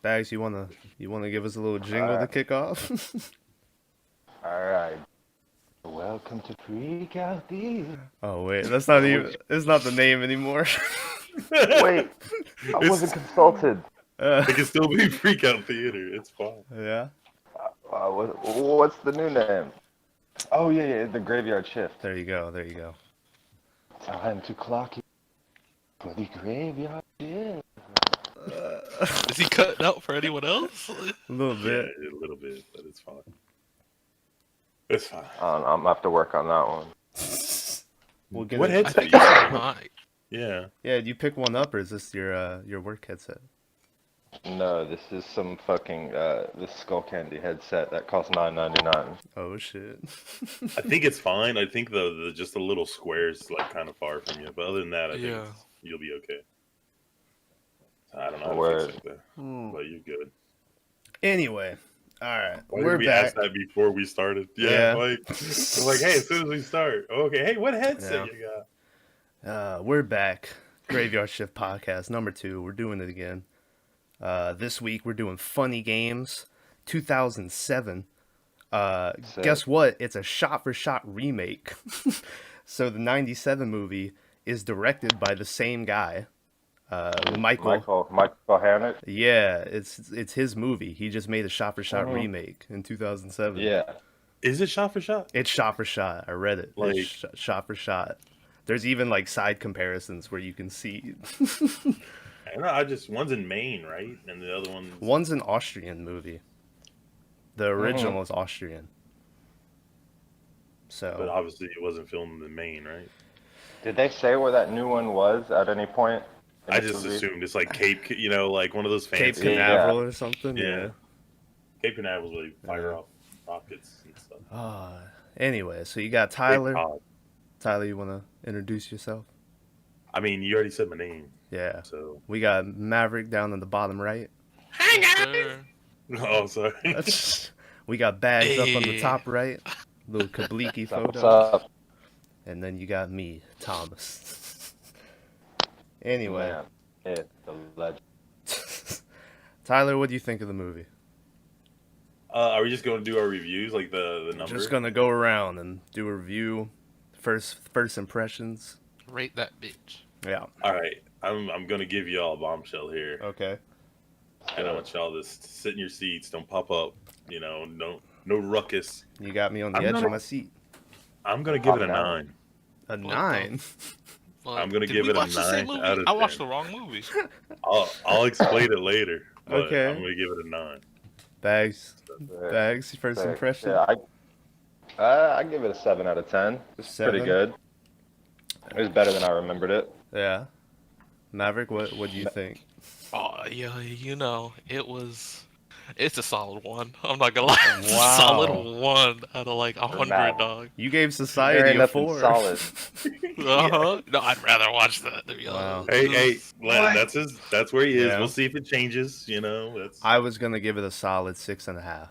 Bags, you wanna give us a little jingle to kick off? All right. Welcome to Freak Out Theater. Oh wait, that's not even. It's not the name anymore. Wait, I wasn't consulted. It can still be Freak Out Theater. It's fine. Yeah. What's the new name? Oh yeah, the Graveyard Shift. There you go. There you go. Time to clock in for the Graveyard Shift. Is he cutting out for anyone else? A little bit. Yeah, a little bit, but it's fine. It's fine. I'm gonna have to work on that one. We'll get What it. headset you That's got? fine. Yeah. Yeah, you pick one up, or is this your work headset? No, this is some fucking this Skull Candy headset that costs $9.99. Oh shit. I think it's fine. I think the just the little squares like kind of far from you, but other than that, I think Yeah. you'll be okay. I don't know how to Word. fix it, but you're good. Anyway, all right, Why we're did we back. ask that before we started? Yeah. Like, it's like, hey, as soon as we start, okay, hey, what headset Yeah. you got? We're back. Graveyard Shift Podcast number 2. We're doing it again. This week we're doing Funny Games 2007. Sick. Guess what? It's a shot-for-shot remake. So the 97 movie is directed by the same guy, Michael. Michael Haneke. Yeah, it's his movie. He just made a shot-for-shot remake in 2007. Yeah. Is it shot for shot? It's shot for shot. I read it. Like- It's shot for shot. There's even like side comparisons where you can see. I don't know. One's in Maine, right, and the other one's One's an Austrian movie. The original is Austrian. but So obviously it wasn't filmed in Maine, right? Did they say where that new one was at any point? in I this just movie? assumed it's like Cape, like one of those Cape fancy. Canaveral or something. Yeah. Cape Canaveral where they fire Yeah. off rockets and stuff. Anyway, so you got Cape Tyler. Cod. Tyler, you want to introduce yourself? I mean, you already said my name, Yeah. so. We got Maverick down in the bottom right. Sure. Oh, sorry. We got Bags up on the Hey. top right. Little Kabliki What's photo. up, And then you got me, Thomas. Anyway, man? It's the legend. Tyler, what do you think of the movie? Are we just going to do our reviews, like the number? Just gonna go around and do a review. First impressions. Rate that bitch. Yeah. All right, I'm gonna give y'all a bombshell here, Okay. and I want y'all to sit in your seats. Don't pop up. No ruckus. You got me on the I'm edge gonna- of my seat. I'm gonna give it a Calm down. 9. A What 9. Well, I'm gonna did give we it a watch the same 9 movie? out of I watched 10. the wrong movie. I'll explain it later. But Okay. I'm gonna give it a 9. Bags. Sick, Bags. First sick. impression. Yeah, I give it a 7 out of 10. It's 7? pretty good. It was better than I remembered it. Yeah. Maverick, what do you think? Oh, yeah, it's a solid 1. I'm not gonna lie. It's Wow. a solid 1 out of like 100, Mad. dog. You gave There Society ain't a nothing 4. solid. Uh-huh. No, I'd rather watch that, to be Wow. honest. Hey, that's where he is. Yeah. We'll see if it changes. That's I was gonna give it a solid 6.5.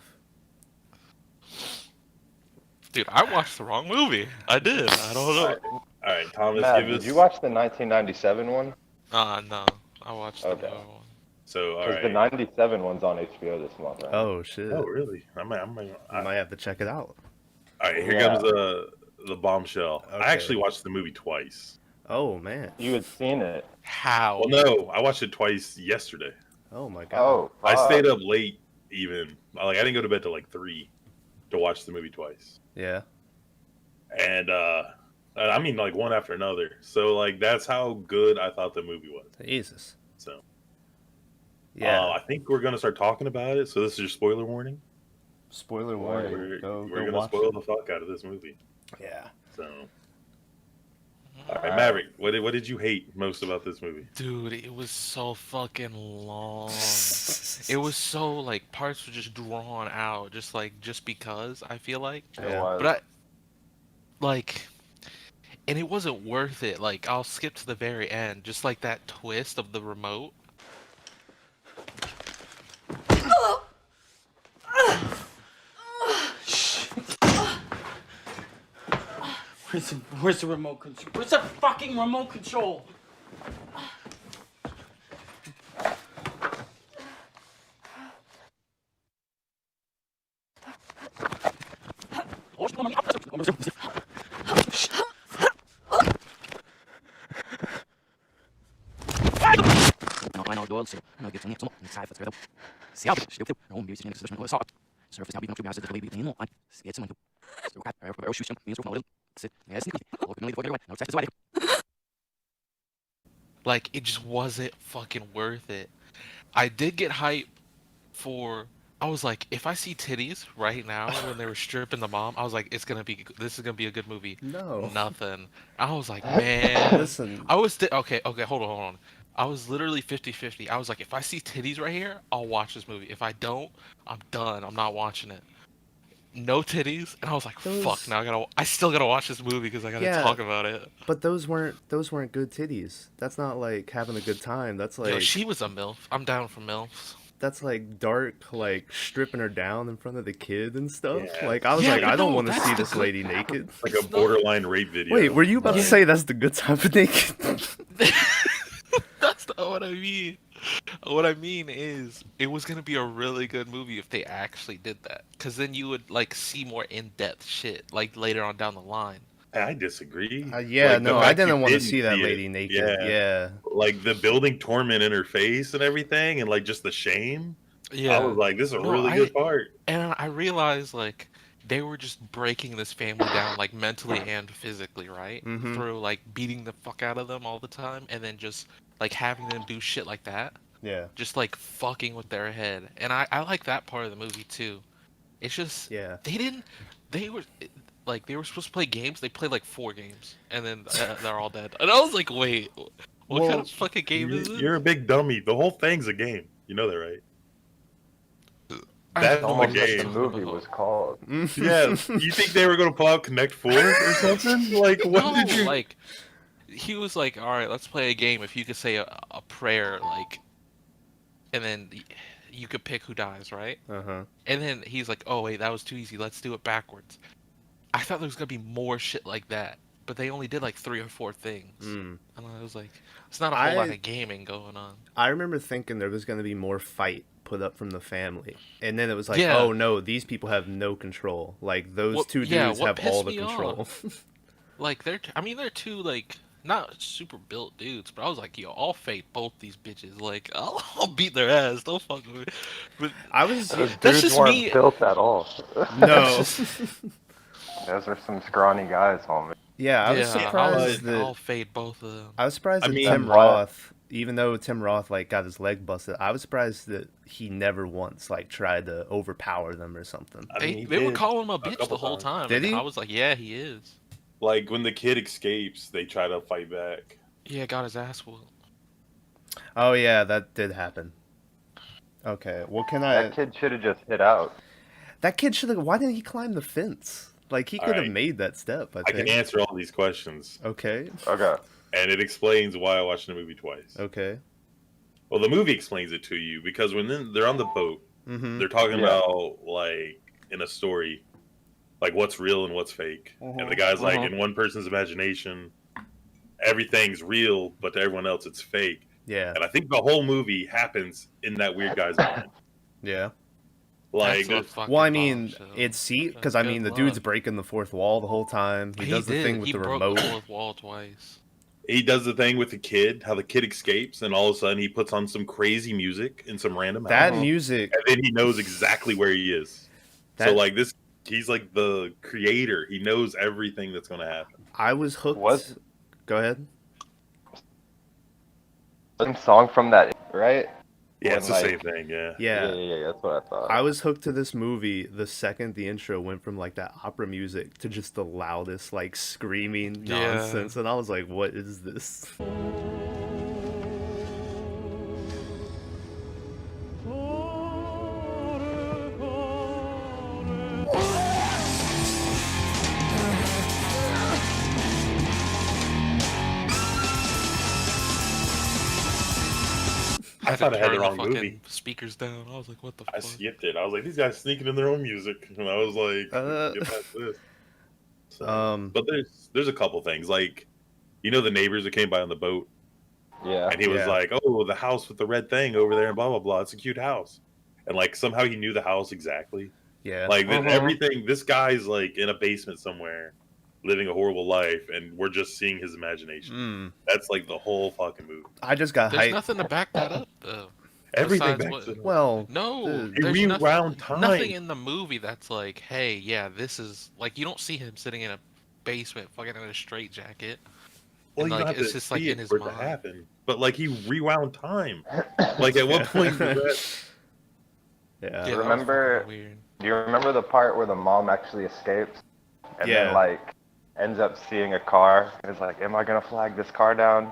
Dude, I watched the wrong movie. I did. I don't know. all right. Thomas, Matt, give us. did you watch the 1997 one? No. I watched the Okay. other one. So all Because right. the 97 one's on HBO this month, right? Oh shit. Oh really? I might. I might have to check it out. All right. Here Yeah. comes the bombshell. Okay. I actually watched the movie twice. Oh man. You had seen it. How? Well, no, I watched it twice yesterday. Oh my god. Oh, I fuck. stayed up late. Even I didn't go to bed till like 3 to watch the movie twice. Yeah. And I mean like one after another. So like that's how good I thought the movie was. Jesus. So Yeah. I think we're gonna start talking about it. So this is your spoiler warning. Spoiler warning. We're Go gonna watch spoil it. the fuck out of this movie. Yeah. So all right, Maverick, what did you hate most about this movie? Dude, it was so fucking long. It was so like parts were just drawn out, just because I feel like. It Yeah. was. But and it wasn't worth it. Like I'll skip to the very end, just like that twist of the remote. Where's the remote control? Where's the fucking remote control? Like, it just wasn't fucking worth it. I did get hype for. I was like, if I see titties right now when they were stripping the mom, I was like, this is gonna be a good movie. No. Nothing. I was like, man. Listen, Okay, hold on. I was literally 50-50. I was like, if I see titties right here, I'll watch this movie. If I don't, I'm done. I'm not watching it. No titties, and I was like, fuck. those Now I still gotta watch this movie because I gotta yeah, talk about it. but those weren't good titties. That's not like having a good time. Yo, she was a milf. I'm down for milfs. That's like dark, like stripping her down in front of the kid and stuff. Yeah. Like I was Yeah, like, but I don't no, want to that's see the this good lady part. naked. Like a borderline rape video. Wait, were you about to Yeah. say that's the good type of naked? That's not what I mean. What I mean is, it was gonna be a really good movie if they actually did that. Cause then you would like see more in-depth shit, like later on down the line. I disagree. Yeah, Like, the no, I fact you didn't want to didn't see that see it. lady naked. Yeah. Yeah. Like the building torment in her face and everything, and like just the shame. Yeah. I was like, this is a No, really good part. And I realized like they were just breaking this family down like mentally and physically, right? Mhm. Through like beating the fuck out of them all the time and then just like having them do shit like that. Yeah. Just like fucking with their head. And I like that part of the movie too. It's just Yeah. they were like they were supposed to play games. They played like 4 games and then they're all dead. And I was like, "Wait, what kind Well, of fucking game is this?" You're a big dummy. The whole thing's a game. You know that, right? I That's have no Almost the like idea the game. movie was called. Yeah, you think they were gonna pull out Connect 4 or something? Like, what No, did you? like he was like, "All right, let's play a game. If you could say a prayer, like, and then you could pick who dies, right?" Uh-huh. And then he's like, "Oh wait, that was too easy. Let's do it backwards." I thought there was gonna be more shit like that, but they only did like 3 or 4 things, Mm. and I was like, "It's not a whole lot I of gaming going on." I remember thinking there was going to be more fight put up from the family. And then it was like, Yeah. oh no, these people have no control. Like those two dudes what have all pissed the me control. Like they're two like not super built dudes, but I was like, yo, I'll fade both these bitches. Like I'll beat their ass. Don't fuck with me. But I was Those that's dudes just weren't me. built at all. no. Those are some scrawny guys, homie. Yeah, I was Yeah, surprised I'll that fade both of them. I was surprised I that mean, Tim Right. Roth, even though Tim Roth like got his leg busted, I was surprised that he never once like tried to overpower them or something. I mean, he They were did calling him a a bitch couple the whole times. time. Did and he? I was like, yeah, he is. Like when the kid escapes, they try to fight back. Yeah, got his ass whooped. Oh yeah, that did happen. Okay, well can I? That kid should have just hit out. That kid should have. Why didn't he climb the fence? Like he could have Alright. made that step. I I can think. answer all these questions, Okay. Okay. and it explains why I watched the movie twice. Okay. Well, the movie explains it to you because when they're on the boat, Mm-hmm. they're talking Yeah. about like in a story, like what's real and what's fake. And the guy's like, in one person's imagination, everything's real, but to everyone else, it's fake. Yeah. And I think the whole movie happens in that weird guy's mind. Yeah. Like, That's a there's- fucking Well, I mean, bombshell. it's because That's I good mean the dude's luck. breaking the fourth wall the whole time. He does the did. thing with He the broke remote. the fourth wall twice. he does the thing with the kid, how the kid escapes, and all of a sudden he puts on some crazy music in some random That house, music. and then he knows exactly where he is. So That- like this, he's like the creator. He knows everything that's going to happen. I was hooked. What? Go ahead. Same song from that, right? Yeah, it's the When, same like- thing. Yeah. Yeah. That's what I thought. I was hooked to this movie the second the intro went from like that opera music to just the loudest like screaming Yeah. nonsense, and I was like, "What is this?" I thought I had turn the wrong fucking movie. speakers down. I was like, what the I fuck? skipped it. I was like, these guys sneaking in their own music, and I was like, Uh. get past this. So, But but there's a couple things like, you know, the neighbors that came by on the boat, Yeah. and he was Yeah. like, "Oh, the house with the red thing over there, and blah blah blah. It's a cute house," and like somehow he knew the house exactly. Yeah. Like then Mhm. everything. This guy's like in a basement somewhere, living a horrible life, and we're just seeing his imagination. Mm. That's like the whole fucking movie. I just got There's hyped. nothing to back that up though. Everything Besides backs what? it up. Well, No, the, He there's rewound nothing time. in the movie that's like, hey, yeah, this is like you don't see him sitting in a basement, fucking in a straitjacket, Well, and you don't like have it's to just like see in it his for it to mind. happen. But like he rewound time. Like at what point was that? yeah. Yeah, that was Remember- fucking weird. Do you remember the part where the mom actually escapes and Yeah. then like ends up seeing a car and is like, "Am I gonna flag this car down?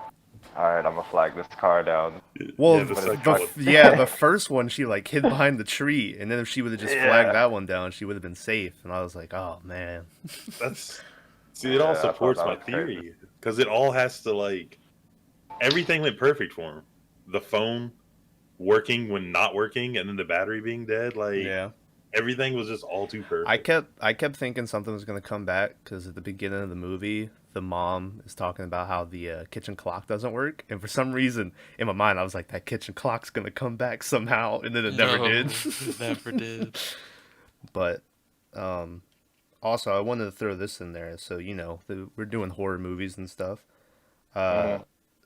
All right, I'm gonna flag this car down." Well, Yeah, the second the- one. yeah, the first one she like hid behind the tree, and then if she would have just flagged Yeah. that one down, she would have been safe. And I was like, oh man. That's see, it all Yeah, I thought supports that my was crazy. theory because it all has to like everything went perfect for him. The phone working when not working, and then the battery being dead. Like Yeah. everything was just all too perfect. I kept thinking something was gonna come back because at the beginning of the movie, the mom is talking about how the kitchen clock doesn't work, and for some reason in my mind I was like, that kitchen clock's gonna come back somehow, and then it never No, did. it never did. But also I wanted to throw this in there, so we're doing horror movies and stuff.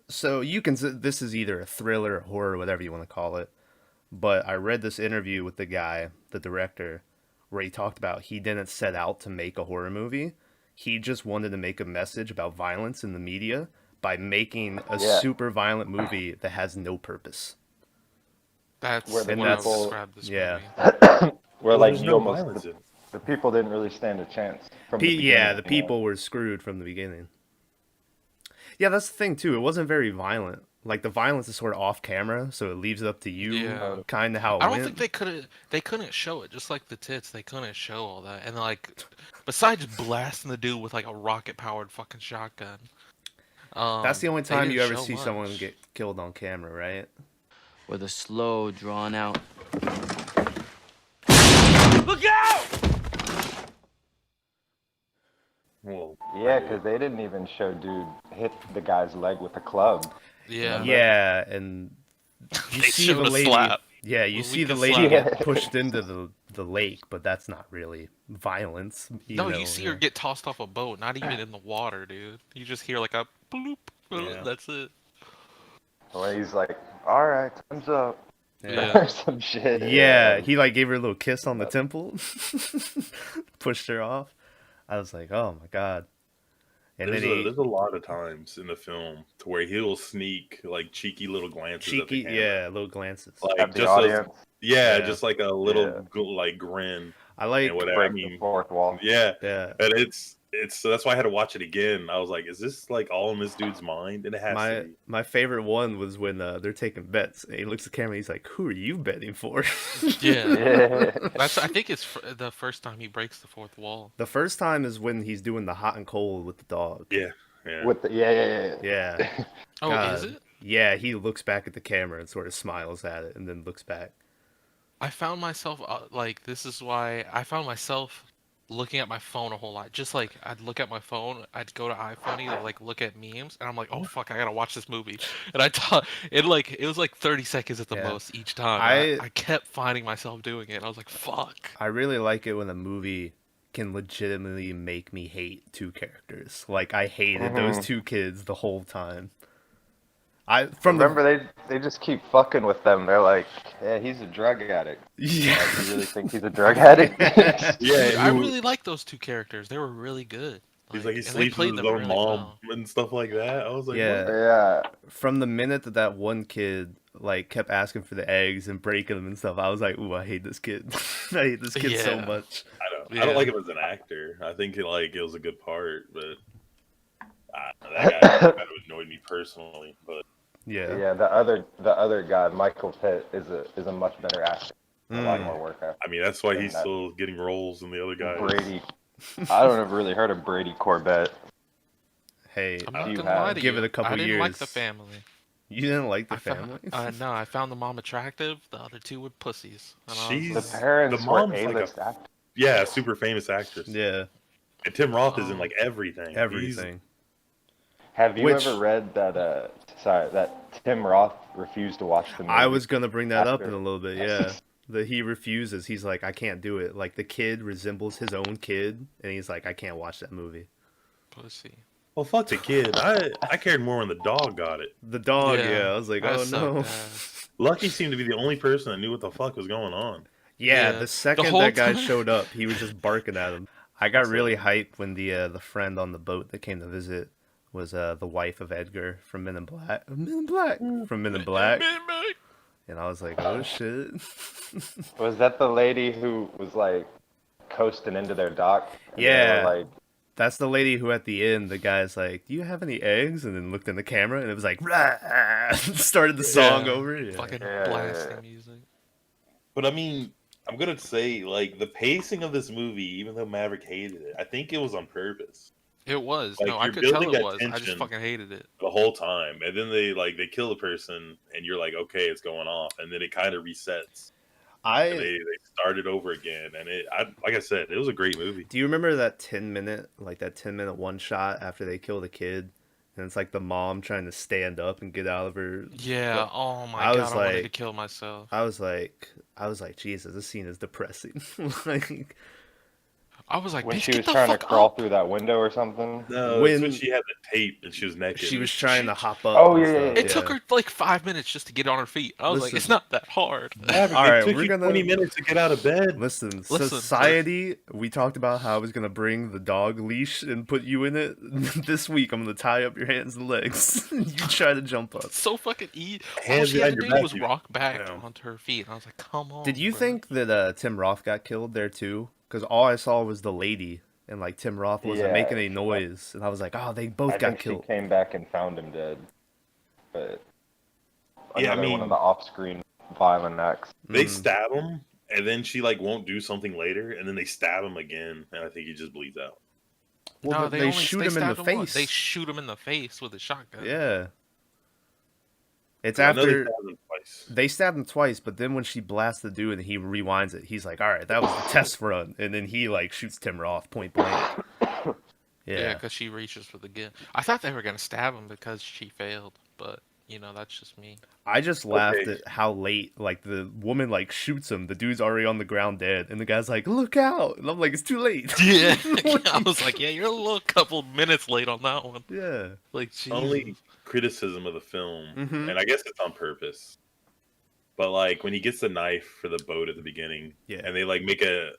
So you can this is either a thriller, or horror, whatever you want to call it. But I read this interview with the guy, the director, where he talked about he didn't set out to make a horror movie. He just wanted to make a message about violence in the media by making a Yeah. super violent movie that has no purpose. That's Where what the I would people- describe this yeah. movie. Where Well, like there's you no almost violence in it. the people didn't really stand a chance from the beginning. Yeah, the you know? people were screwed from the beginning. Yeah, that's the thing too. It wasn't very violent. Like the violence is sort of off camera, so it leaves it up to you, Yeah. kind of how it I don't went. think they couldn't show it, just like the tits. They couldn't show all that, and like, besides blasting the dude with like a rocket powered fucking shotgun. That's the only they time didn't you ever show see someone much. get killed on camera, right? With a slow, drawn out. Look out! Well, Yeah, because they didn't even show dude hit the guy's leg with a club. Yeah. Yeah, and you They see showed the a lady. slap. Yeah, you A see the weakest lady slap. get pushed into the lake, but that's not really violence. No, know, you see yeah. her get tossed off a boat, not even in the water, dude. You just hear like a bloop. Yeah. That's it. Where he's like, "All right, time's up," Yeah. or some shit. Yeah, he like gave her a little kiss on the temple, pushed her off. I was like, oh my god. And there's then a lot of times in the film to where he'll sneak like cheeky little glances at the cheeky, camera. yeah, little glances. At Like the just audience, yeah, Yeah. just like a little Yeah. like grin I like, and whatever. break I the mean, fourth wall. yeah, yeah. and it's so that's why I had to watch it again. I was like, is this like all in this dude's mind? And it has to be. My favorite one was when they're taking bets. And he looks at the camera. And he's like, "Who are you betting for?" Yeah. Yeah. That's. I think it's the first time he breaks the fourth wall. The first time is when he's doing the hot and cold with the dog. Yeah, yeah. With the yeah. Yeah. Oh, is God. it? Yeah, he looks back at the camera and sort of smiles at it, and then looks back. I found myself like this is why I found myself looking at my phone a whole lot. Just like I'd look at my phone, I'd go to iFunny to like look at memes, and I'm like, oh fuck, I gotta watch this movie. And I thought it was like 30 seconds at the Yeah. most each time. I kept finding myself doing it. And I was like, fuck. I really like it when a movie can legitimately make me hate two characters. Like I hated those two kids the whole time. Remember, they just keep fucking with them. They're like, "Yeah, he's a drug addict." Yeah. Like, you really think he's a drug addict? Yeah, Dude, I he- really like those two characters. They were really good. He's like he and they sleeps played with his them own really mom well. and stuff like that. I was like, Yeah. what? Yeah. From the minute that one kid like kept asking for the eggs and breaking them and stuff, I was like, "Ooh, I hate this kid. I hate this kid so Yeah. much." I Yeah. don't like him as an actor. I think it was a good part, but that guy kind of annoyed me personally. But Yeah. Yeah. The other guy, Michael Pitt, is a much better actor. A lot Mm. more work ethic. I mean, that's why And he's that- still getting roles in the other guys. Brady. I don't have really heard of Brady Corbett. Hey, I'm not You gonna have- lie to give you. it a couple I didn't like years. the family. you didn't like the I family? No, I found the mom attractive. The other two were pussies. And I was She's- The like, parents the were mom's like A-list actors. Yeah, super famous actress. Yeah, And Tim Roth is in Oh. like everything. He's- everything. Have you Which- ever read that? That Tim Roth refused to watch the movie. I was gonna bring that up after- in a little bit. Yeah. that he refuses. He's like, I can't do it. Like the kid resembles his own kid, and he's like, I can't watch that movie. Pussy. Well, fuck the kid. I cared more when the dog got it. The dog, yeah. I was like, that oh sucked no. ass. Lucky seemed to be the only person that knew what the fuck was going on. Yeah, Yeah, the second whole that guy time- showed up, he was just barking at him. I got So- really hyped when the friend on the boat that came to visit was the wife of Edgar from Men in Black. From Men in Black. And I was like, oh shit. Was that the lady who was like coasting into their dock? And they were, Yeah. like, That's the lady who at the end, the guy's like, do you have any eggs? And then looked in the camera and it was like, rah! Started the song Yeah, over. Yeah. Fucking Yeah, blasting yeah. music. But I mean, I'm gonna say like the pacing of this movie, even though Maverick hated it, I think it was on purpose It was. Like, No, I you're could tell building it that was. I just tension. fucking hated it. the whole time, and then they kill the person, and you're like, okay, it's going off, and then it kind of resets, and they start it over again, and like I said, it was a great movie. Do you remember that 10-minute, like that 10-minute one shot after they kill the kid? And it's like the mom trying to stand up and get out of her. Yeah. Oh my I god, was I wanted to like- kill myself. I was like, Jesus, this scene is depressing. Like, I was like, when bitch, she get was the trying to fuck crawl up. through that window or something. No, When- it's when she had the tape and she was naked. she was trying to hop up. Oh, and yeah, stuff, It took her like 5 minutes just to get on her feet. I was like, Listen. it's not that hard. Maverick, All it right, took we're you gonna- 20 minutes to get out of bed. Listen, Listen, society, we talked about how I was going to bring the dog leash and put you in it. This week, I'm going to tie up your hands and legs. You try to jump up. It's so fucking easy. All Hands she had behind to your do back, was you- rock back Yeah. onto her feet. And I was like, come on. Did you bro. think that Tim Roth got killed there too? Because all I saw was the lady, and like Tim Roth wasn't Yeah, making any she noise, and I was like, oh, they both I got think killed. she came back and found him dead. But Yeah, I another one mean- of the off-screen violent acts. They Mm. stab him, and then she like won't do something later, and then they stab him again, and I think he just bleeds out. Well, no, but they, they only, shoot they him in the stabbed once. face. They shoot him in the face with a shotgun. Yeah. It's I know they after stabbed him twice. they stabbed him twice, but then when she blasts the dude and he rewinds it, he's like, all right, that was the test run. And then he like shoots Tim Roth point blank. Yeah, Yeah. because she reaches for the gun. I thought they were gonna stab him because she failed, but you know that's just me. I just laughed Okay. at how late, like, the woman, like, shoots him. The dude's already on the ground dead. And the guy's like, look out. And I'm like, it's too late. Yeah, I was like, yeah, you're a little couple minutes late on that one. Yeah. Like, Jesus. Only criticism of the film, Mhm. and I guess it's on purpose. But like when he gets the knife for the boat at the beginning, Yeah. and they like make a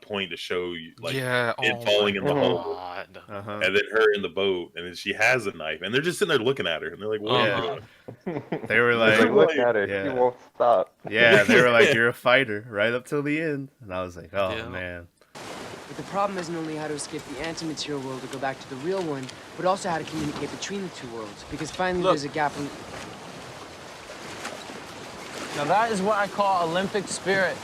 point to show you like yeah, it oh falling my in the hole, God. Uh-huh. and then her in the boat, and then she has a knife, and they're just sitting there looking at her, and they're like, "What Yeah. are you doing?" They were Like, like, look at her, Yeah. she won't stop. yeah, they were like, you're a fighter right up till the end. And I was like, oh, Yeah. man. But the problem isn't only how to escape the anti-material world to go back to the real one, but also how to communicate between the two worlds. Because finally Look. there's a gap in... Now that is what I call Olympic spirit.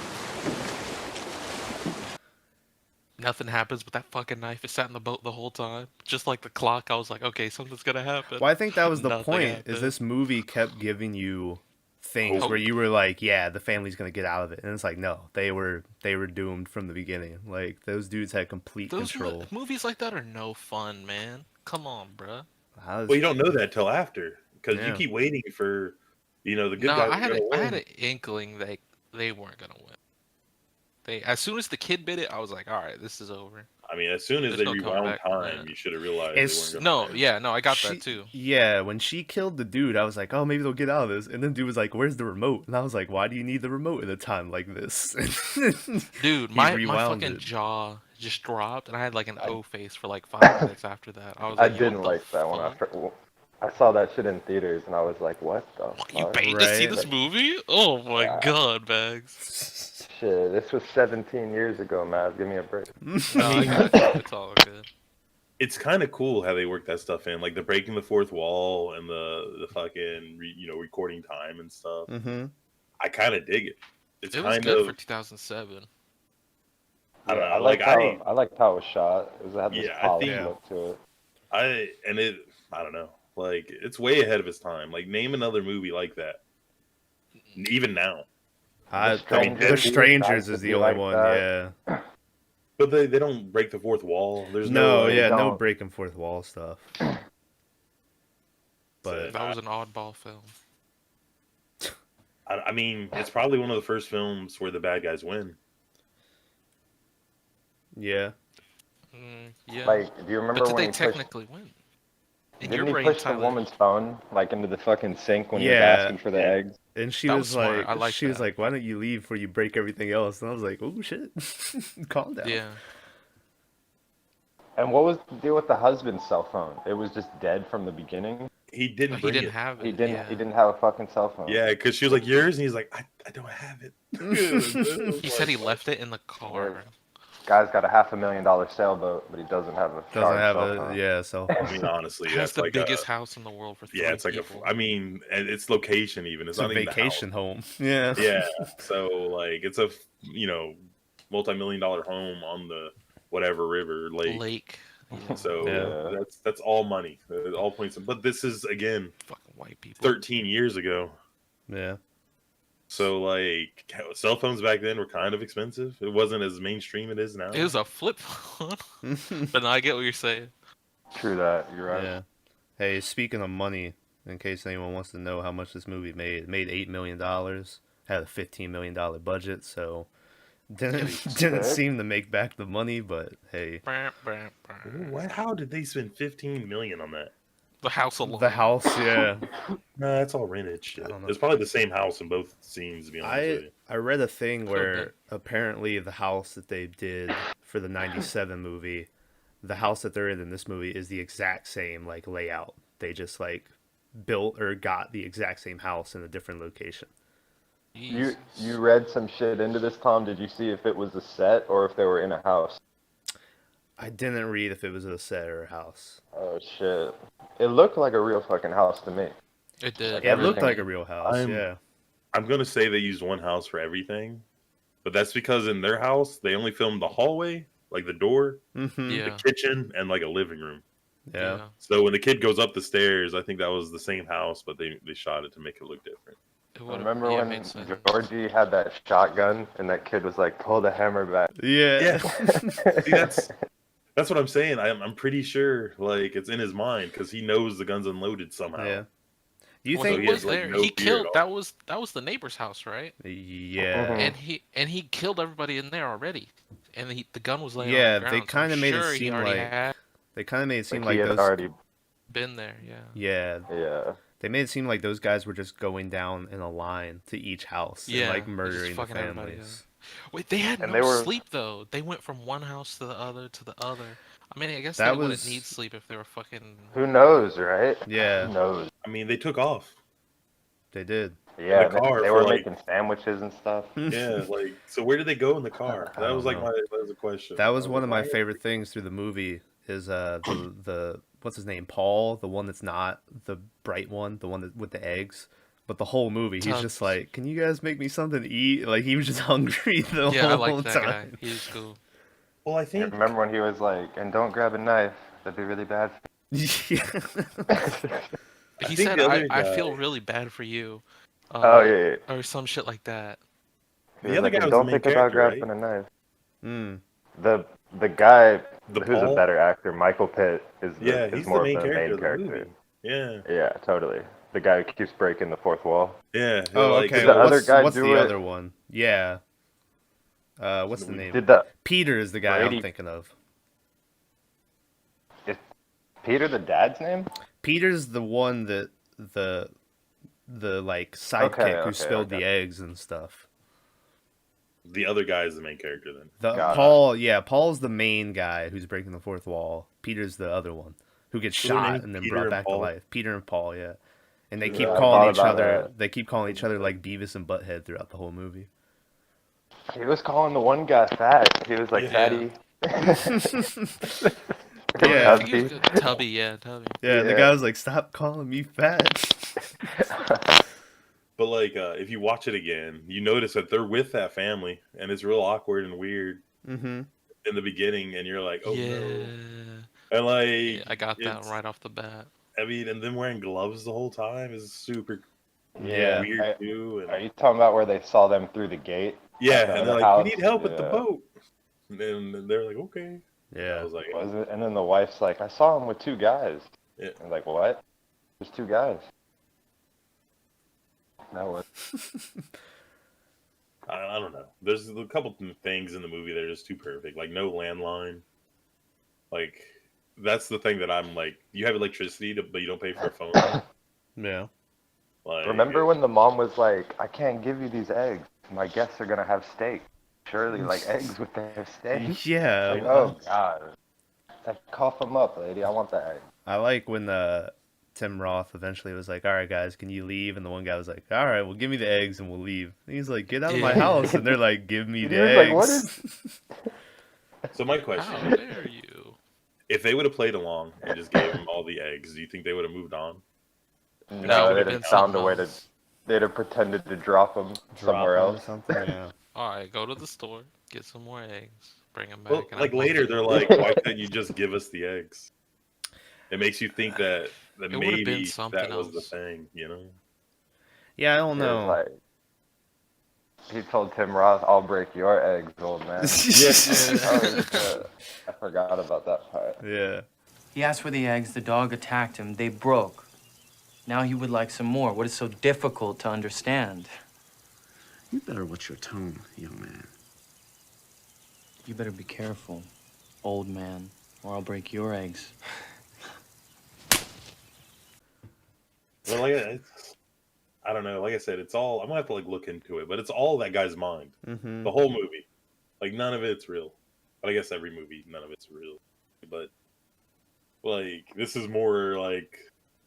Nothing happens, but that fucking knife is sat in the boat the whole time. Just like the clock, I was like, okay, something's gonna happen. Well, I think that was the Nothing point, is happened. this movie kept giving you things Hope. where you were like, yeah, the family's going to get out of it. And it's like, no, they were doomed from the beginning. Like, those dudes had complete control. Movies like that are no fun, man. Come on, bruh. I was- Well, you don't know that till after, because Yeah. you keep waiting for, the good No, guys. I had to I had win. an inkling they weren't gonna win. As soon as the kid bit it, I was like, all right, this is over. I mean, as soon as There's they no rewound comeback from time, that. you should have realized It's- they weren't No, gonna win. yeah, no, I got She- that too. Yeah, when she killed the dude, I was like, oh, maybe they'll get out of this. And then dude was like, where's the remote? And I was like, why do you need the remote at a time like this? Dude, He my rewound fucking it. jaw just dropped, and I had like an O face for like 5 minutes after that. I was I like, yo, didn't what the like that when fuck? I saw that shit in theaters and I was like, what the You fuck? paid to see Right. this movie? Oh my Yeah. god, Bags. Shit, this was 17 years ago, man. Give me a break. No, I got it. It's all good. It's kind of cool how they work that stuff in, like the breaking the fourth wall and the fucking recording time and stuff. Mm-hmm. I kind of dig it. It's It was kind good of for 2007. I don't know, I liked like, how I liked how it was shot. It had this Yeah, I polished think- look to it. I don't know, like it's way ahead of its time. Like name another movie like that, even now. The Strangers Strangers is to the be only like one, that. yeah. But they don't break the fourth wall. There's No, way- yeah, no don't. breaking fourth wall stuff. But That was an oddball film. I mean, it's probably one of the first films where the bad guys win. Yeah. Yeah. Like, do you But remember did when they he pushed? technically win? In your Didn't he brain, push the Tyler, woman's phone like into the fucking sink when he was Yeah. asking for the eggs? And she that was was smart. like, I like that. "Why don't you leave before you break everything else?" And I was like, "Oh shit, calm down." Yeah. And what was the deal with the husband's cell phone? It was just dead from the beginning. He Oh, didn't he bring didn't it. have He it. didn't. Yeah. He didn't have a fucking cell phone. Yeah, because she was like, yours? And he's like, I don't have it. He said he left it in the car. Guy's got a $500,000 sailboat, but he doesn't have a Doesn't charged have cell a phone. cell I phone. mean, honestly, Has that's the like biggest house in the world for 3 yeah, it's like people. I mean, and it's location even. It's It's a not even the house. vacation home. Yeah. Yeah, so like it's a multi-million-dollar home on the whatever river lake. Lake. Yeah. So Yeah. that's all money, all points. But this is again Fucking white people. 13 years ago. Yeah. So like cell phones back then were kind of expensive. It wasn't as mainstream it is now. It was a flip phone. But no, I get what you're saying. True that. You're right. Yeah. Hey, speaking of money, in case anyone wants to know how much this movie made, it made $8 million. Had a $15 million budget, so didn't Sick. seem to make back the money. But hey, What? How did they spend 15 million on that? The house alone. the house, yeah. No, that's all rented shit. I don't know. It's probably the same house in both scenes, to be honest with you. I read a thing Could've where been. apparently the house that they did for the '97 movie, the house that they're in this movie is the exact same like layout. They just like built or got the exact same house in a different location. You read some shit into this, Tom? Did you see if it was a set or if they were in a house? I didn't read if it was a set or a house. Oh shit! It looked like a real fucking house to me. It did. Like It looked everything. like a real house, I'm- yeah. I'm gonna say they used one house for everything, but that's because in their house they only filmed the hallway, like the door, Mm-hmm. Yeah. the kitchen, and like a living room. Yeah. So when the kid goes up the stairs, I think that was the same house, but they shot it to make it look different. It would've- Remember yeah, it when made sense. Georgie had that shotgun and that kid was like, "Pull the hammer back." Yeah. See, that's what I'm saying. I'm pretty sure like it's in his mind because he knows the gun's unloaded somehow. Yeah. Do you Well, think he he was has, like, there. no He fear killed. at all. That was the neighbor's house, right? Yeah. And he killed everybody in there already. And the gun was laying Yeah, on the ground. they so I'm kinda made it sure he seem already like- had They kind of made it seem Like like he had those already. been there. Yeah. Yeah, Yeah. they made it seem like those guys were just going down in a line to each house and Yeah, like they're just murdering the fucking everybody families. Wait, they had And no they were- sleep though. They went from one house to the other to the other. I mean, I guess That they wouldn't was- need sleep if they were fucking. Who knows, right? Yeah. Who knows? I mean, they took off. They did. Yeah, car they for, were like- making sandwiches and stuff. Yeah, like so. Where did they go in the car? I That don't was like know. that was a question. That was I one of like, my why- favorite things through the movie is the what's his name, Paul, the one that's not the bright one, the one that with the eggs. But the whole movie, he's just like, "Can you guys make me something to eat?" Like he was just hungry the Yeah, I whole like that guy. time. He was cool. Well, I I think remember when he was like, "And don't grab a knife. That'd be really bad." Yeah. He think said, the other I guy- feel really bad for you." Oh yeah. Or some shit like that. He The was other like, guy "And was don't the main think about character, grabbing a knife." Mm. The guy The who's Paul? a better actor, Michael Pitt, is yeah, is he's the more main of the character main of the character. movie. Yeah, Yeah, totally. The guy who keeps breaking the fourth wall. yeah. Oh, like, okay. the Well, other what's guy what's do the it? other one? Yeah. What's the name? Did the Peter is the guy I'm Brady- thinking of. is Peter the dad's name? Peter's the one that the like sidekick who okay, spilled okay. the eggs and stuff. The other guy is the main character then. The Got it. Paul, yeah, Paul's the main guy who's breaking the fourth wall. Peter's the other one who gets So their shot name's and then Peter brought and back to Paul? life. Peter and Paul, yeah. And they Yeah, keep I calling thought each about other. that. They keep calling each other like Beavis and Butthead throughout the whole movie. He was calling the one guy fat. He was like, Yeah. "Fatty." Yeah. I think he was good. Tubby, yeah, Tubby. Yeah, the Yeah. guy was like, "Stop calling me fat." But like, if you watch it again, you notice that they're with that family, and it's real awkward and weird Mm-hmm. in the beginning, and you're like, oh yeah. no, and like, Yeah, I got that it's- right off the bat. I mean, and them wearing gloves the whole time is super Yeah. weird too. Are And you talking about where they saw them through the gate? yeah, at the and other they're like, house? we need help with the Yeah. boat. And then they're like, okay. I Yeah. was like, Was it? And then the wife's like, "I saw him with two guys." Yeah. And like, what? There's two guys. That was. I don't know. There's a couple things in the movie that are just too perfect. Like no landline. Like that's the thing that I'm like. You have electricity, but you don't pay for a phone line. Yeah. Like Remember when the mom was like, "I can't give you these eggs. My guests are gonna have steak." Surely, like eggs with their steak. Yeah. Like, oh god. Like, cough them up, lady. I want the egg. I like when Tim Roth eventually was like, "All right, guys, can you leave?" And the one guy was like, "All right, well, give me the eggs and we'll leave." And he's like, "Get out of my Yeah. house!" And they're like, "Give me He the was like, "What eggs." so. My question How is, dare you? if they would have played along and just gave him all the eggs, do you think they would have moved on? No, would've they'd been have found a something way to. else. They'd have pretended to drop them somewhere Drop 'em or else. something. Yeah. All right, go to the store, get some more eggs, bring them back. Well, and like I'm later, hungry. they're like, "Why couldn't you just give us the eggs?" It makes you think that It would have been maybe something that was the else. thing, you know? Yeah, I don't It was know. like he told Tim Roth, "I'll break your eggs, old man." Oh, shit. I forgot about that part. Yeah. He asked for the eggs, the dog attacked him, they broke. Now he would like some more. What is so difficult to understand? You better watch your tone, young man. You better be careful, old man, or I'll break your eggs. Well, I don't know. Like I said, it's all. I'm gonna have to like look into it, but it's all that guy's mind. Mm-hmm. The whole movie, like none of it's real. But I guess every movie, none of it's real. But like this is more like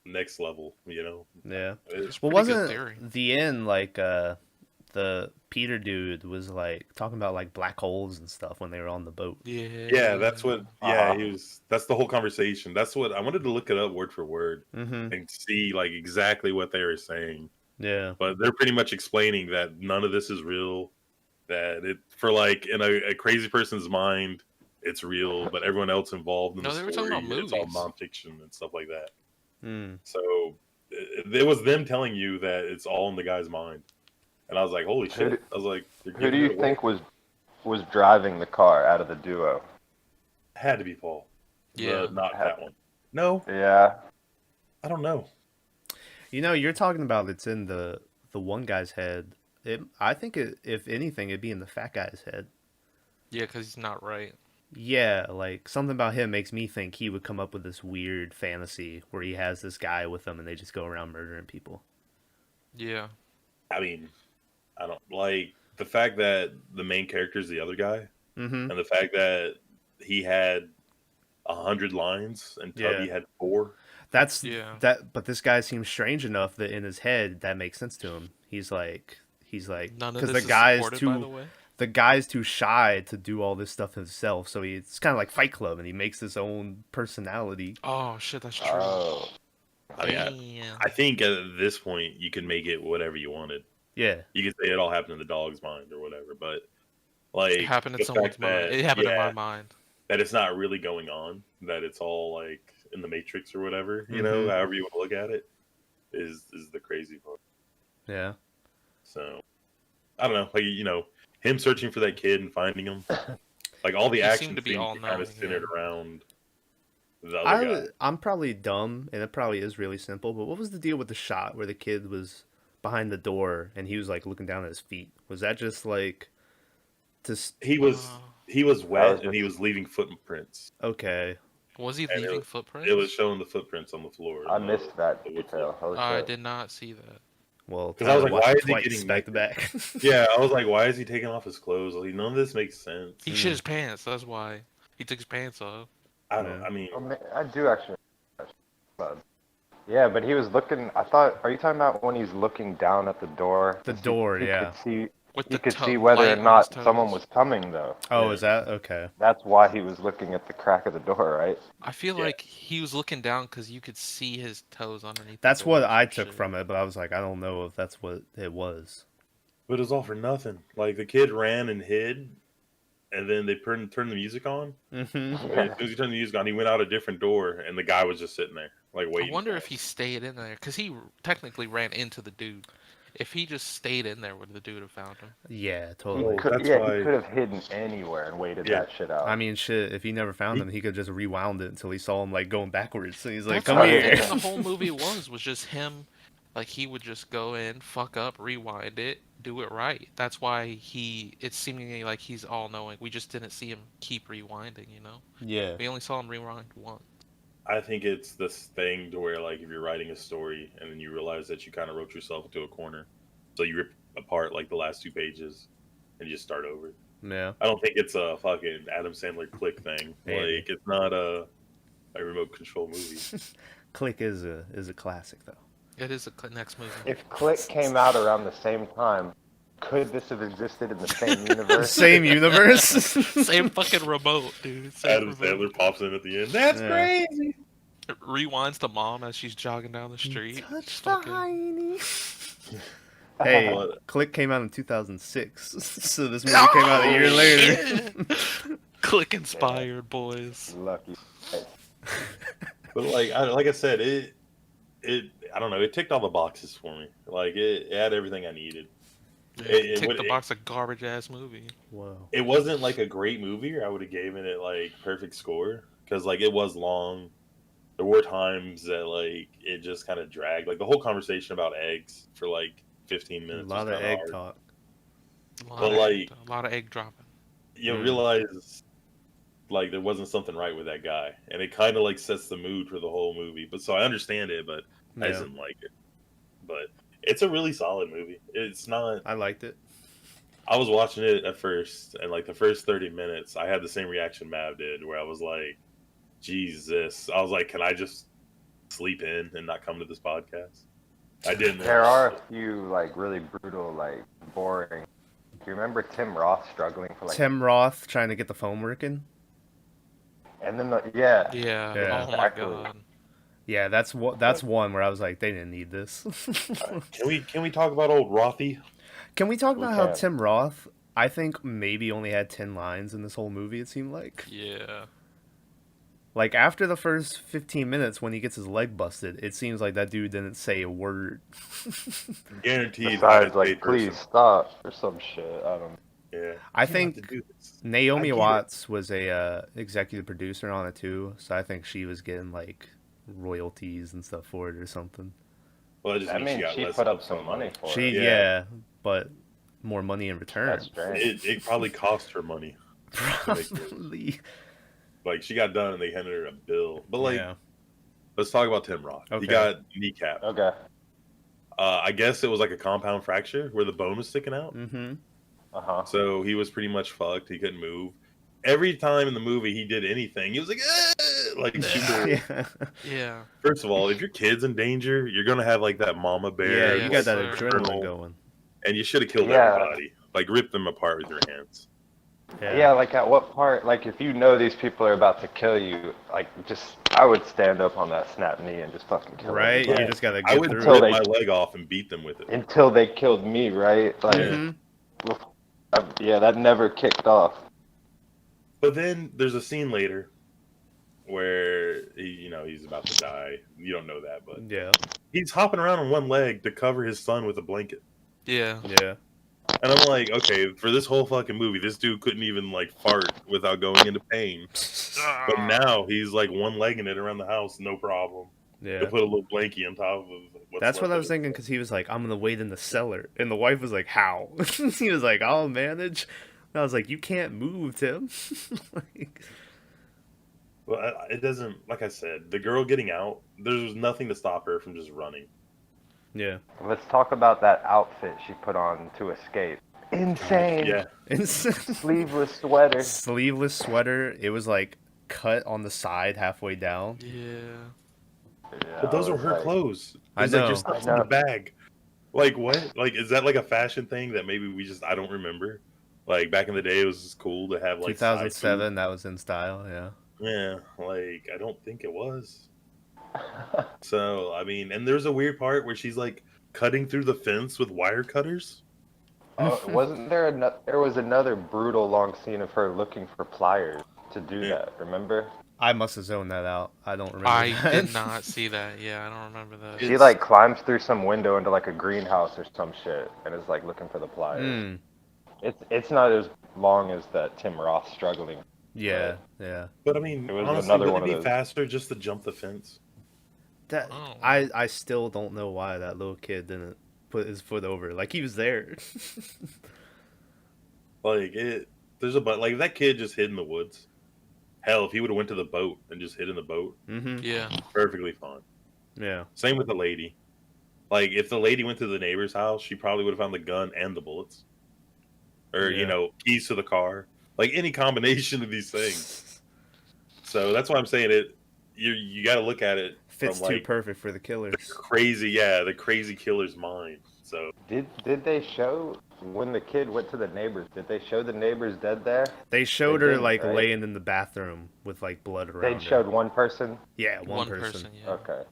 next level, you know? Yeah. It's Well, pretty good wasn't theory. the end like the Peter dude was like talking about like black holes and stuff when they were on the boat? Yeah, that's what. Yeah, he was. That's the whole conversation. That's what I wanted to look it up word for word Mm-hmm. and see like exactly what they were saying. Yeah. But they're pretty much explaining that none of this is real. That it for like in a crazy person's mind, it's real, but everyone else involved in No, the they were story, talking about it's all movies. nonfiction and stuff like that. Mm. So it was them telling you that it's all in the guy's mind, and I was like, holy shit! I was like, Who do you think was driving the car out of the duo? had to be Paul? Yeah. Not that one. No, Yeah. I don't know. You know, you're talking about it's in the one guy's head. I think if anything, it'd be in the fat guy's head. Yeah, because he's not right. Yeah, like something about him makes me think he would come up with this weird fantasy where he has this guy with him and they just go around murdering people. Yeah. I mean, I don't like the fact that the main character is the other guy, Mm-hmm. and the fact that he had 100 lines and Tubby Yeah. had 4. That's Yeah. but this guy seems strange enough that in his head that makes sense to him. He's like None of because this the is guy's supported, by the too way. the guy's too shy to do all this stuff himself. So it's kind of like Fight Club, and he makes his own personality. Oh shit, that's true. Oh. I mean, Damn. I think at this point you can make it whatever you wanted. Yeah, You could say it all happened in the dog's mind or whatever, but like It happened in the someone's fact mind. that, It happened in yeah, my mind. that it's not really going on, that it's all like in the Matrix or whatever, you know, Mhm. however you want to look at it, is the crazy part. yeah. So I don't know, like you know, him searching for that kid and finding him, like all the He action seemed to be seemed all to kind of knowing, centered yeah. around the other guy. I'm probably dumb, and it probably is really simple. But what was the deal with the shot where the kid was behind the door and he was like looking down at his feet? Was that just like just He was was wet and he was leaving footprints. okay? Was he And leaving footprints? It was showing the footprints on the floor. I missed that the wood detail. floor. Oh, I shit. did not see that. Well, 'Cause I was like, watch why it is he twice getting back to back? Yeah, I was like, why is he taking off his clothes? Like, none of this makes sense. He shit his pants. That's why he took his pants off. I don't. Yeah. I mean, I do actually. But, yeah, but he was looking. I thought. Are you talking about when he's looking down at the door? The door, He yeah. could see. With You the could toe- see whether light or on not his toes. someone was coming, though. Oh, Yeah. is that okay? That's why he was looking at the crack of the door, right? I feel Yeah. like he was looking down because you could see his toes underneath. That's the door what or I some took shit. from it, but I was like, I don't know if that's what it was. but it was all for nothing. Like the kid ran and hid, and then they turned the music on. Mm-hmm. And as soon as he turned the music on, he went out a different door, and the guy was just sitting there, like waiting. I wonder for if him. he stayed in there because he technically ran into the dude. If he just stayed in there, would the dude have found him? Yeah, He totally. could, that's yeah, why- he could have hidden anywhere and waited Yeah. that shit out. I mean, shit. If he never found him, he could just rewound it until he saw him like going backwards. And he's like, That's "Come what I'm here." thinking the whole movie was just him Like he would just go in, fuck up, rewind it, do it right. That's why it's seemingly like he's all knowing. We just didn't see him keep rewinding, you know? Yeah. We only saw him rewind once. I think it's this thing to where like if you're writing a story and then you realize that you kind of wrote yourself into a corner, so you rip apart like the last 2 pages and you just start over. Yeah. I don't think it's a fucking Adam Sandler Click thing. Maybe. Like it's not a remote control movie. Click is a classic though. It is a next movie. If Click came out around the same time, could this have existed in the same universe? Same universe. Same fucking remote, dude. Same Adam remote. Sandler pops in at the end. That's Yeah. crazy. Rewinds to mom as she's jogging down the street. Touch Just the fucking- hiney. Hey, What? Click came out in 2006, so this movie came out a year later. Click inspired, boys. Lucky. But like I said, it I don't know. It ticked all the boxes for me. Like it had everything I needed. Tick would- the box, a garbage ass movie. Whoa. It wasn't like a great movie, or I would have given it like perfect score because like it was long. There were times that like it just kind of dragged. Like the whole conversation about eggs for like 15 A minutes. lot was of kinda egg hard. talk. But, like- A lot of egg dropping. You realize like there wasn't something right with that guy, and it kind of like sets the mood for the whole movie. But so I understand it, but I Yeah, just didn't like it. But it's a really solid movie. It's not. I liked it. I was watching it at first, and like the first 30 minutes, I had the same reaction Mav did, where I was like, Jesus. I was like, can I just sleep in and not come to this podcast? I didn't. There are a few like really brutal, like boring. Do you remember Tim Roth struggling for like? Tim Roth trying to get the phone working. And then yeah. Yeah. Yeah. Oh my Exactly. god. Yeah, that's one where I was like, they didn't need this. Can we talk about old Rothy? Can we talk We about how can. Tim Roth, I think, maybe only had 10 lines in this whole movie, it seemed like? Yeah. Like, after the first 15 minutes when he gets his leg busted, it seems like that dude didn't say a word. Guaranteed. Besides, highest like, paid please person. stop or some shit. I don't. Yeah. I You don't think have to do this. Naomi I get it. Watts was a executive producer on it too, so I think she was getting, like, royalties and stuff for it or something. Well, I just I mean, mean, got she less put up upfront some money for She, it. yeah, but more money in return. That's strange. It probably cost her money. Probably. Like she got done and they handed her a bill. But like, Yeah. let's talk about Tim Roth. Okay. He got kneecap. Okay. I guess it was like a compound fracture where the bone was sticking out. Mm-hmm. Uh huh. So he was pretty much fucked. He couldn't move. Every time in the movie he did anything, he was like, like super. Yeah. Yeah. First of all, if your kid's in danger, you're gonna have like that mama Yeah, bear. you got that sir. adrenaline going. And you should have killed Yeah. everybody. Like rip them apart with your hands. Yeah. Like at what part? Like if you know these people are about to kill you, like just I would stand up on that snap knee and just fucking kill Right? everybody. You just gotta I get would through Until rip it. they- my leg off and beat them with it. Until they killed me, right? Like, Mhm. yeah, that never kicked off. But then there's a scene later where he's about to die. You don't know that, but Yeah. he's hopping around on one leg to cover his son with a blanket. Yeah. Yeah. And I'm like, okay, for this whole fucking movie, this dude couldn't even like fart without going into pain. But now he's like one legging it around the house, no problem. Yeah. To put a little blankie on top of what's That's what left I of was it. thinking because he was like, I'm gonna wait in the cellar. And the wife was like, how? He was like, I'll manage. And I was like, you can't move, Tim. Like, Well, it doesn't. Like I said, the girl getting out, there's nothing to stop her from just running. yeah. Let's talk about that outfit she put on to escape. Insane. Yeah, Sleeveless sweater. Sleeveless sweater. It was like cut on the side halfway down. Yeah. Yeah, but those I are was her like, clothes. I It's like know. your stuff's I in the know. bag. Like what? Like is that like a fashion thing that maybe I don't remember? Like back in the day, it was just cool to have like 2007, that was in style. Yeah. Yeah, like I don't think it was. So I mean, and there's a weird part where she's like cutting through the fence with wire cutters. Oh, wasn't there there was another brutal long scene of her looking for pliers to do Yeah. that, remember? I must have zoned that out. I don't remember. I that. did not see that. Yeah, I don't remember that. She like climbs through some window into like a greenhouse or some shit and is like looking for the pliers. Mm, It's not as long as that Tim Roth struggling. yeah. Yeah. But I mean, It was honestly, another would one it of be those. faster just to jump the fence? That Oh. I still don't know why that little kid didn't put his foot over. Like he was there. Like there's a but like if that kid just hid in the woods. Hell, if he would have went to the boat and just hid in the boat, Mm-hmm. Yeah. perfectly fine. Yeah. Same with the lady. Like if the lady went to the neighbor's house, she probably would have found the gun and the bullets, or Yeah. keys to the car. Like any combination of these things. So that's why I'm saying it. You got to look at it Fits from too like perfect for the killers. the crazy killer's mind. So Did they show when the kid went to the neighbors? Did they show the neighbors dead there? They showed They her didn't, like right? laying in the bathroom with like blood They around showed her. one person. Yeah, one One person. person, yeah. Okay.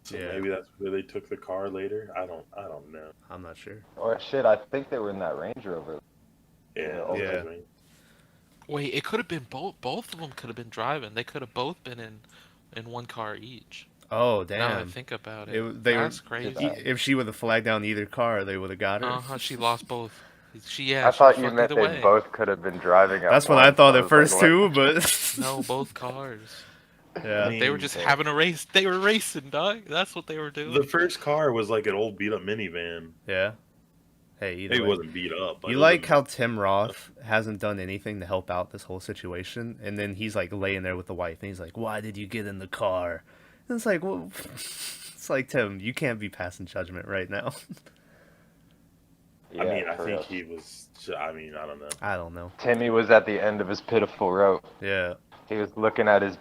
So Yeah. maybe that's where they took the car later. I don't know. I'm not sure. Or shit, I think they were in that Range Rover. Yeah, Yeah. Yeah. right. Wait, it could have been both. Both of them could have been driving. They could have both been in one car each. Oh Now that I damn! think about it, That's crazy. If she would have flagged down either car, they would have got her. She lost both. She I was thought you fucked meant either they way. both could have been driving at That's what I once. thought at was first like, too, what? but No, both cars. yeah. I They were mean, just having a race. They were racing, dog. That's what they were doing. the first car was like an old beat up minivan. Yeah. Hey, either Maybe it way. wasn't beat up. But You it like wasn't- how Tim Roth hasn't done anything to help out this whole situation, and then he's like laying there with the wife, and he's like, "Why did you get in the car?" And it's like, well, it's like Tim, you can't be passing judgment right now. Yeah, I mean, I for think real. he was. I mean, I don't know. I don't know. Timmy was at the end of his pitiful rope. Yeah, He was looking at his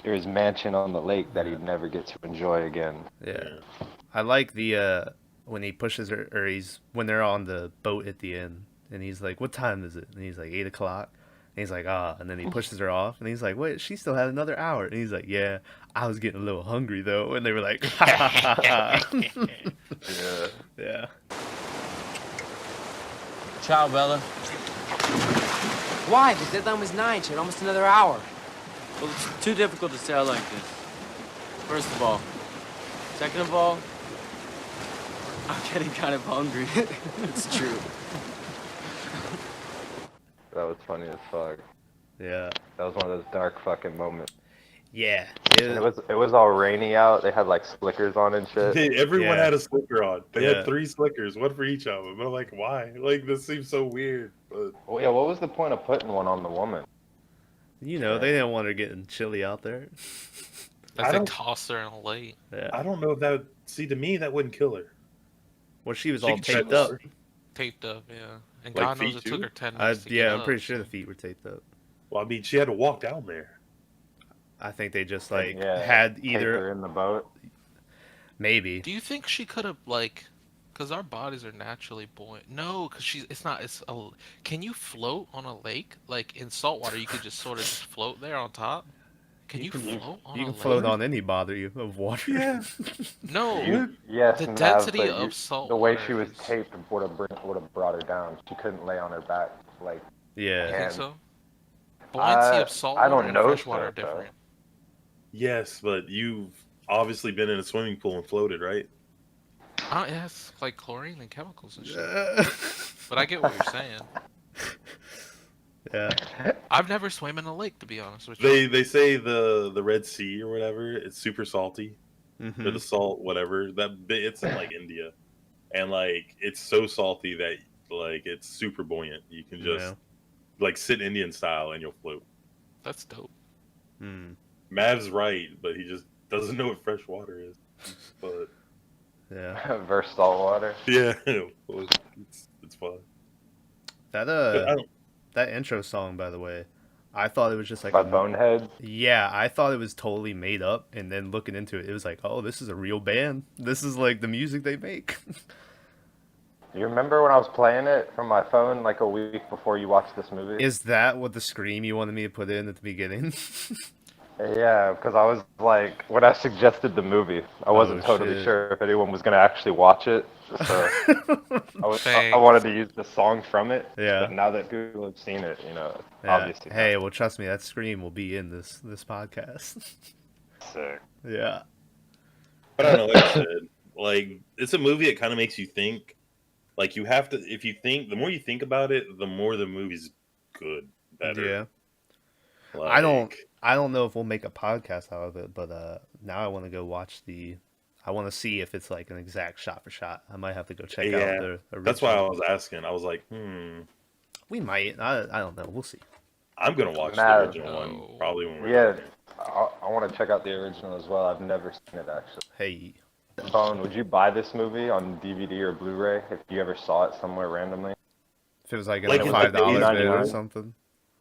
his mansion on the lake that he'd never get to enjoy again. yeah. Yeah. I like the when he pushes her, or when they're on the boat at the end, and he's like, "What time is it?" And he's like, 8 o'clock. And he's like, "Ah," and then he pushes her off, and he's like, "Wait, she still had another hour." And he's like, "Yeah, I was getting a little hungry though." And they were like, "Ha ha ha ha." Yeah. Yeah. Ciao, Bella. Why? The deadline was 9. She had almost another hour. Well, it's too difficult to say I like this. First of all. Second of all, I'm getting kind of hungry. It's true. That was funny as fuck. Yeah. That was one of those dark fucking moments. Yeah. And it was all rainy out. They had like slickers on and shit. Everyone Yeah. had a slicker on. They Yeah. had 3 slickers, one for each of them. I'm like, why? Like, this seems so weird. But Well, yeah, what was the point of putting one on the woman? You know, they didn't want her getting chilly out there. As I they don't- tossed her in a lake. Yeah. I don't know if that. See, to me, that wouldn't kill her. Well, she was She all could taped catch up. her. Taped up, yeah. And Like God knows feet it took too? her 10 minutes to get Yeah, I'm up, pretty sure so- the feet were taped up. Well, I mean, she had to walk down there. I think they just like Yeah, had Take her either in the boat. maybe. Do you think she could have like, because our bodies are naturally buoyant? No, because it's not. Can you float on a lake? Like in salt water, you could just sort of just float there on top. Can you float on You a can lake? float on any body of water. Yeah. No, Yes, the Nav, density but of salt the way water she was is- taped would have brought her down. She couldn't lay on her back like. Yeah. I think And- so. Buoyancy of salt I water don't and know, freshwater sir, are different. Yes, but you've obviously been in a swimming pool and floated, right? Yeah, it's like chlorine and chemicals and shit. Yeah. But I get what you're saying. Yeah. I've never swam in a lake, to be honest with you. They say the Red Sea or whatever, it's super salty. Or Mhm. the salt, whatever. It's in like India. And like it's so salty that like it's super buoyant. You can just Yeah. like sit Indian style and you'll float. That's dope. Hmm. Mav's right, but he just doesn't know what fresh water is. But Yeah. versus salt water. yeah, it's fun. That But I don't, that intro song, by the way, I thought it was just like By Bonehead. Yeah, I thought it was totally made up, and then looking into it, it was like, oh, this is a real band. This is like the music they make. You remember when I was playing it from my phone like a week before you watched this movie? Is that what the scream you wanted me to put in at the beginning? Yeah, because I was like, when I suggested the movie, I wasn't totally shit. sure if anyone was gonna actually watch it. So I wanted to use the song from it. Yeah. But now that people have seen it, Yeah. obviously. Hey, well, trust me, that scream will be in this podcast. Sick. Yeah. but I don't know. Like I said, like it's a movie. It kind of makes you think. Like you have to, if you think, the more you think about it, the more the movie's good, better. Yeah. Like, I don't know if we'll make a podcast out of it, but now I want to go watch the. I want to see if it's like an exact shot for shot. I might have to go check out yeah, the that's why I original. was asking. I was like, We might. I don't know. We'll see. I'm gonna watch the Mav. original one No. probably when we're Yeah, done here. I want to check out the original as well. I've never seen it actually. Hey, Bone, would you buy this movie on DVD or Blu-ray if you ever saw it somewhere randomly? if it was like in Like a in $5 today's bid or world? something.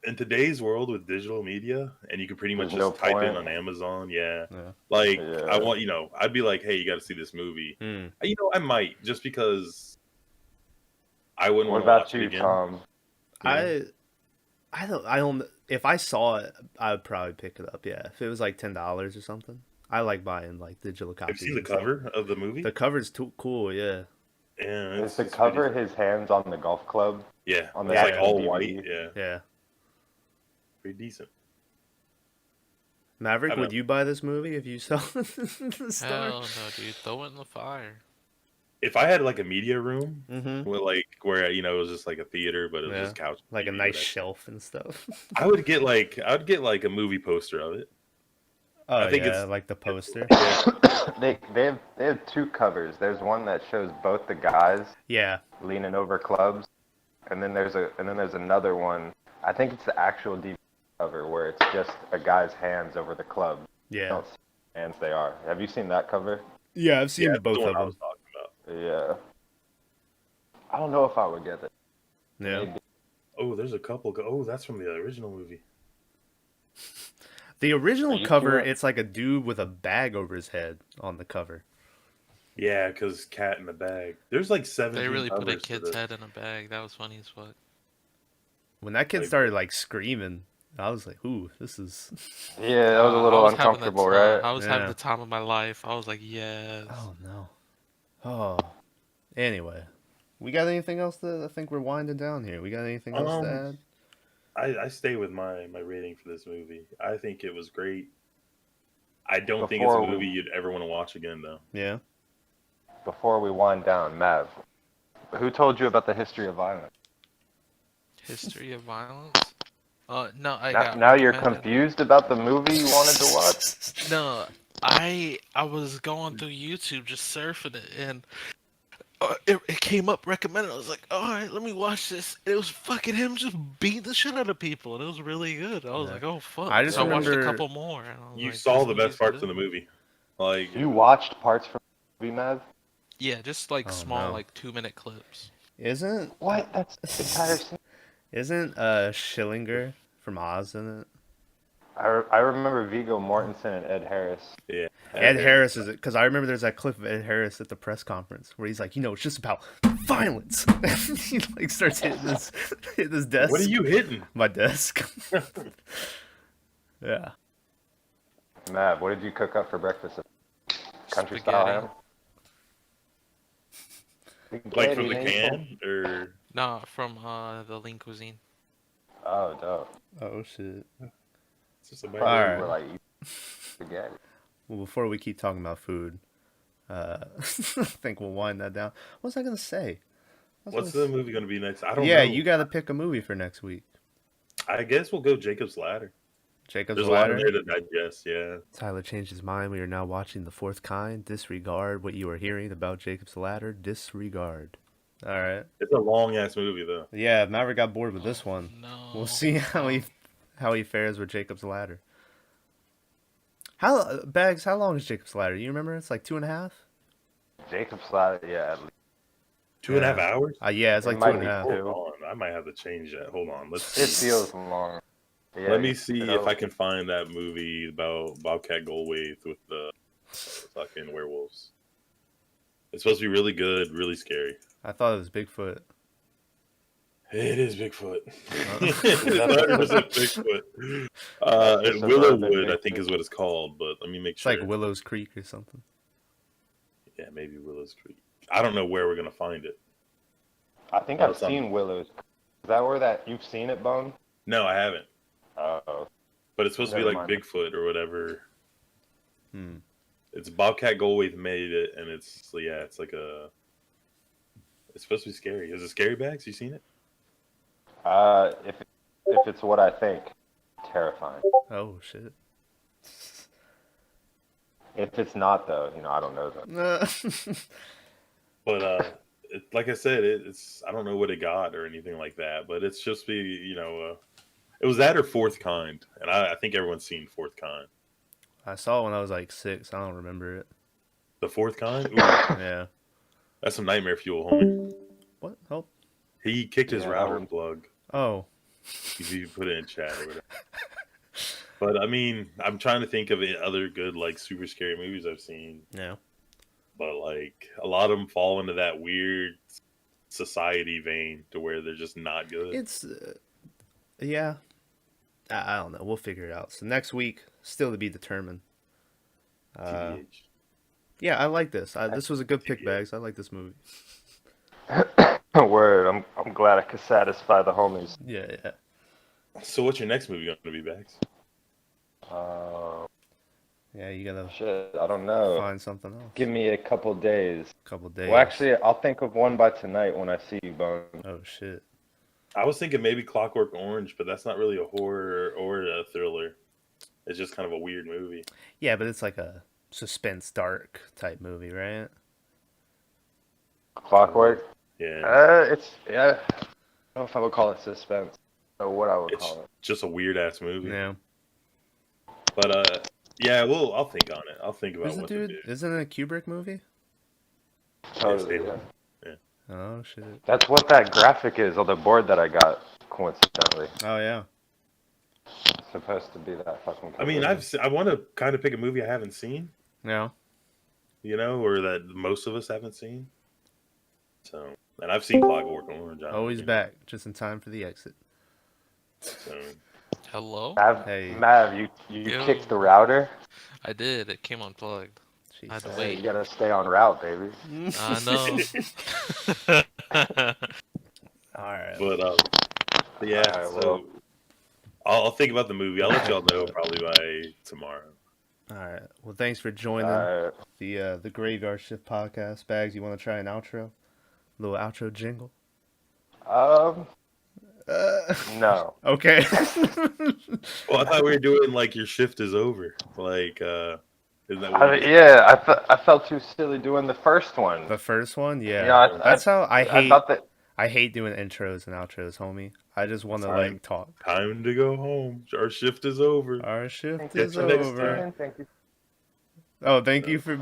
In today's world with digital media, and you can pretty much There's no just type in point. on Amazon, yeah. Yeah. Like Yeah. I want, I'd be like, hey, you got to see this movie. I might just because I wouldn't What want to about watch it you, again. Tom? I don't. If I saw it, I would probably pick it up. Yeah, if it was like $10 or something. I like buying like digital Have copies. you seen the and stuff. cover of the movie? The cover's too cool. Yeah. Yeah, Is the it's cover pretty- his hands on the golf club? Yeah, on it's the like actual all DVD? white. Yeah, Yeah. pretty decent. Maverick, I would don't- you buy this movie if you saw the star? Hell no, dude. Throw it in the fire. If I had like a media room, Mm-hmm. where it was just like a theater, but it was Yeah. just couch, Like a TV, nice whatever. shelf and stuff. I'd get like a movie poster of it. Oh I think yeah, it's- like the poster. They have two covers. There's one that shows both the guys Yeah. leaning over clubs, and then there's another one. I think it's the actual DVD cover where it's just a guy's hands over the club. You Yeah. don't see how hands they are. Have you seen that cover? Yeah, I've seen Yeah, that's both the one of I them. was talking about. Yeah. I don't know if I would get it. Yeah. Maybe. Oh, there's a couple. Oh, that's from the original movie. The Are original you cover, sure? it's like a dude with a bag over his head on the cover. Yeah, because cat in the bag. There's like 17 They really put a covers to kid's this. head in a bag. That was funny as fuck. When that kid Like- started like screaming, I was like, "Ooh, this is." Yeah, that was a I little was having the uncomfortable, ti- right? I was Yeah. having the time of my life. I was like, yes. Oh no. Oh. Anyway, we got anything else I think we're winding down here? We got anything else to add? I stay with my rating for this movie. I think it was great. I don't think it's Before a we- movie you'd ever want to watch again, though. Yeah. Before we wind down, Mav, who told you about the history of violence? History of violence? No, I Now, got now you're recommended. confused about the movie you wanted to watch? No, I was going through YouTube just surfing it, and it came up recommended. I was like, all right, let me watch this. It was fucking him just beating the shit out of people, and it was really good. I was Yeah. like, oh fuck. I just so I watched a remember- couple more. And I was You like, saw this the movie's best parts good. in the movie. Like, You watched parts from the movie, Mav? Yeah, just like Oh, small, no. like 2-minute clips. Isn't What? That's the entire scene. isn't Schillinger from Oz in it? I remember Viggo Mortensen and Ed Harris. yeah. Ed Harris is it? Because I remember there's that clip of Ed Harris at the press conference where he's like, it's just about violence. He like starts hitting his desk. What are you hitting? My desk. Yeah. Mav, what did you cook up for breakfast? Country style ham? Like from the Spaghetti, can? Or. No, from the Lean Cuisine. Oh, dope. Oh shit. It's just a Probably Alright. were like spaghetti. Well, before we keep talking about food, I think we'll wind that down. What was I gonna say? What's the movie going to be next? I don't know. Yeah, you got to pick a movie for next week. I guess we'll go Jacob's Ladder. Jacob's There's a lot Ladder. in there to digest, yeah. Tyler changed his mind. We are now watching The Fourth Kind. Disregard what you are hearing about Jacob's Ladder. Disregard. All right. It's a long ass movie, though. Yeah, if Maverick got bored with this one, No. we'll see how he fares with Jacob's Ladder. How Bags? How long is Jacob's Ladder? You remember? It's like 2.5. Jacob's Ladder, yeah, at least. 2.5 hours? Yeah, it's It like might 2.5. be. Hold on. I might have to change that. Hold on. Let's It feels long. Yeah, Let me see you know, if I can find that movie about Bobcat Goldthwait with the fucking werewolves. It's supposed to be really good, really scary. I thought it was Bigfoot. It is Bigfoot. Uh-oh. It's 100% Bigfoot. That's just a Willowwood, urban I think, Bigfoot. is what it's called, but let me make It's sure. like Willow's Creek or something. Yeah, maybe Willow's Creek. I don't know where we're gonna find it. I think Oh, I've it's on- seen Willow's. Is that where you've seen it, Bone? No, I haven't. Oh, But it's supposed to be Never like mind. Bigfoot or whatever. Hmm. It's Bobcat Goldthwait made it, and it's like a. It's supposed to be scary. Is it Scary Bags? You seen it? if it's what I think, terrifying. Oh shit. If it's not though, I don't know though. But like I said, it's I don't know what it got or anything like that, but it's just it was that or Fourth Kind, and I think everyone's seen Fourth Kind. I saw it when I was like 6. I don't remember it. The Fourth Kind, ooh, Yeah. that's some nightmare fuel, homie. What? Oh. He kicked his Yeah, router that plug. Oh. If you put it in chat or whatever. But I mean, I'm trying to think of other good like super scary movies I've seen. Yeah. But like a lot of them fall into that weird society vein to where they're just not good. It's yeah. I don't know. We'll figure it out. So next week, still to be determined. TBH. Yeah, I like this. This was a good pick, Bags. I like this movie. Word. I'm glad I could satisfy the homies. Yeah, yeah. So what's your next movie going to be, Bags? Yeah, you gotta Shit, I don't know. find something else. Give me a couple days. Couple days. Well, actually, I'll think of one by tonight when I see you, Bone. Oh shit. I was thinking maybe Clockwork Orange, but that's not really a horror or a thriller. It's just kind of a weird movie. Yeah, but it's like a suspense, dark type movie, right? Clockwork. Yeah. I don't know if I would call it suspense. Or what I would It's call it. just a weird ass movie. Yeah. But yeah, well, I'll think on it. I'll think about Who's the what dude? to do. Isn't it a Kubrick movie? Totally. Yes, Yeah. Oh shit. That's what that graphic is on the board that I got, coincidentally. Oh yeah. It's supposed to be that fucking. I mean, I want to kind of pick a movie I haven't seen, Yeah. or that most of us haven't seen. So, and I've seen Clockwork Orange. Always back, just in time for the exit. So, Hello? Hey. Mav, you Yo. kicked the router. I did. It came unplugged. I had to Jesus. Hey, wait. you gotta stay on route, baby. I know. All right. but yeah. Alright, So well. I'll think about the movie. I'll let y'all know probably by tomorrow. All right. Well, thanks for joining the Graveyard Shift podcast. Bags, you want to try an outro? Little outro jingle. No. Okay. Well, I thought we were doing like your shift is over. Like, isn't that what we did? Yeah, I felt too silly doing the first one. The first one, yeah. Yeah, That's how I hate. thought that. I hate doing intros and outros, homie. I just want to like talk. Time to go home. Our shift is over. Our shift Thank is you for next over. time. Thank you. Oh, thank you for.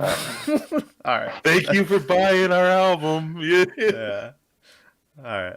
All right. Thank you for buying our album. Yeah. Yeah. All right.